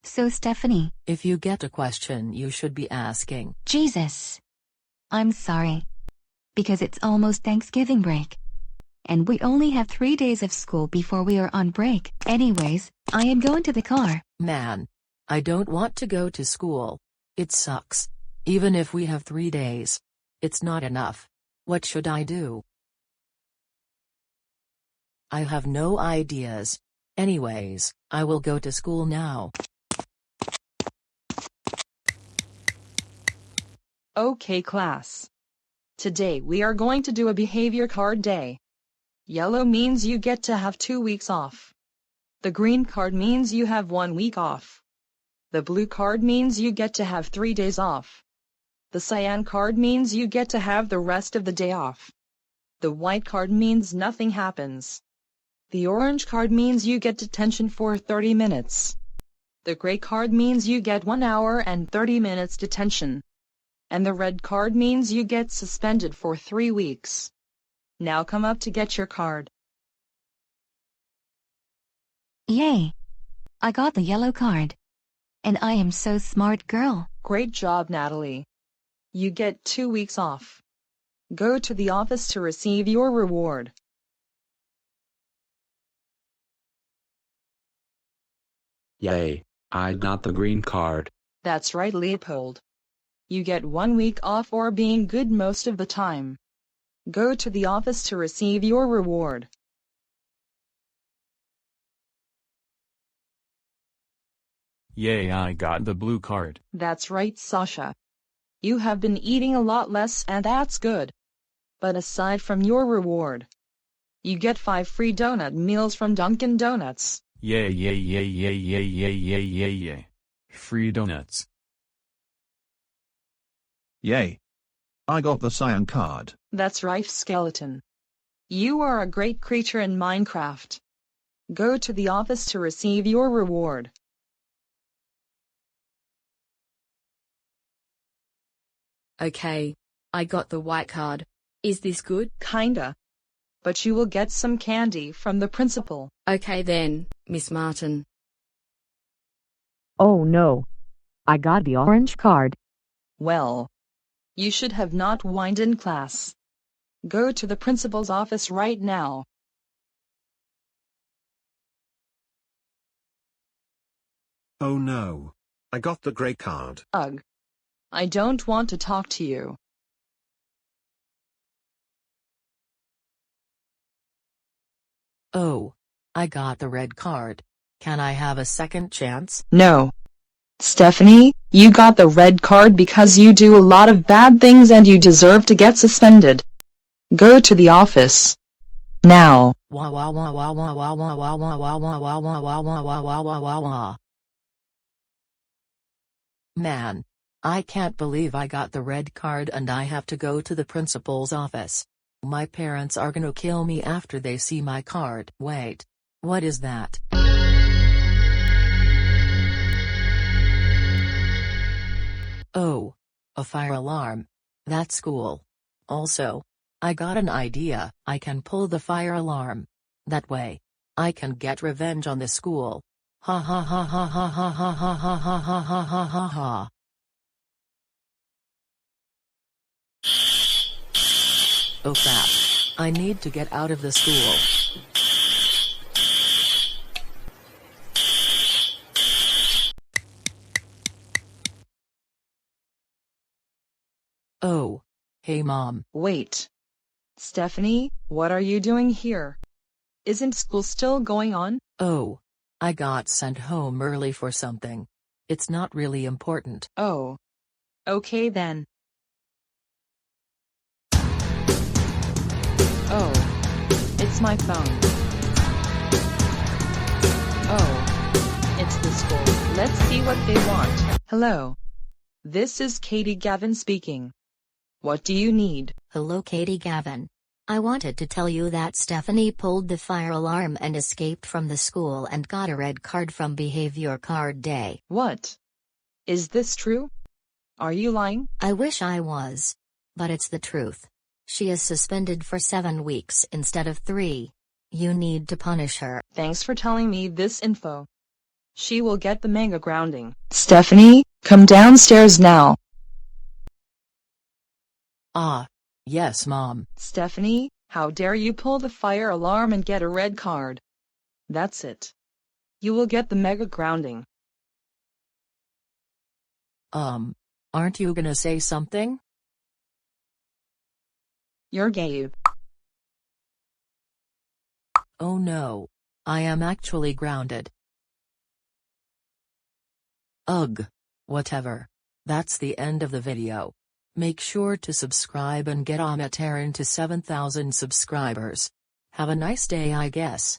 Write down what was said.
So Stephanie. If you get a question you should be asking. Jesus. I'm sorry. Because it's almost Thanksgiving break. And we only have 3 days of school before we are on break. Anyways, I am going to the car. Man. I don't want to go to school. It sucks. Even if we have 3 days. It's not enough. What should I do? I have no ideas. Anyways, I will go to school now. Okay class. Today we are going to do a behavior card day. Yellow means you get to have 2 weeks off. The green card means you have 1 week off. The blue card means you get to have 3 days off. The cyan card means you get to have the rest of the day off. The white card means nothing happens. The orange card means you get detention for 30 minutes. The gray card means you get 1 hour and 30 minutes detention. And the red card means you get suspended for 3 weeks. Now come up to get your card. Yay! I got the yellow card. And I am so smart, girl. Great job, Natalie. You get 2 weeks off. Go to the office to receive your reward. Yay! I got the green card. That's right, Leopold. You get 1 week off for being good most of the time. Go to the office to receive your reward. Yay, I got the blue card. That's right, Sasha. You have been eating a lot less and that's good. But aside from your reward, you get 5 free donut meals from Dunkin' Donuts. Yay, yay, yay, yay, yay, yay, yay, yay, yay. Free donuts. Yay! I got the cyan card. That's right, Skeleton. You are a great creature in Minecraft. Go to the office to receive your reward. Okay. I got the white card. Is this good? Kinda. But you will get some candy from the principal. Okay then, Miss Martin. Oh no. I got the orange card. Well, you should have not whined in class. Go to the principal's office right now. Oh no. I got the gray card. Ugh. I don't want to talk to you. Oh. I got the red card. Can I have a second chance? No. Stephanie, you got the red card because you do a lot of bad things and you deserve to get suspended. Go to the office. Now. Wah wah wah wah wah wah wah wah wah wah wah wah wah wah wah wah wah wah wah wah. Man. I can't believe I got the red card and I have to go to the principal's office. My parents are gonna kill me after they see my card. Wait. What is that? Oh. A fire alarm. That's cool. Also, I got an idea. I can pull the fire alarm. That way, I can get revenge on the school. Ha ha ha ha ha ha ha ha ha ha ha ha ha ha ha. Oh crap. I need to get out of the school. Oh. Hey mom. Wait. Stephanie, what are you doing here? Isn't school still going on? Oh. I got sent home early for something. It's not really important. Oh. Okay then. Oh. It's my phone. Oh. It's the school. Let's see what they want. Hello. This is Katie Gavin speaking. What do you need? Hello, Katie Gavin. I wanted to tell you that Stephanie pulled the fire alarm and escaped from the school and got a red card from Behavior Card Day. What? Is this true? Are you lying? I wish I was. But it's the truth. She is suspended for 7 weeks instead of 3. You need to punish her. Thanks for telling me this info. She will get the mega grounding. Stephanie, come downstairs now. Ah. Yes, Mom. Stephanie, how dare you pull the fire alarm and get a red card? That's it. You will get the mega grounding. Aren't you gonna say something? You're Gabe. Oh no. I am actually grounded. Ugh. Whatever. That's the end of the video. Make sure to subscribe and get Amataren to 7,000 subscribers. Have a nice day, I guess.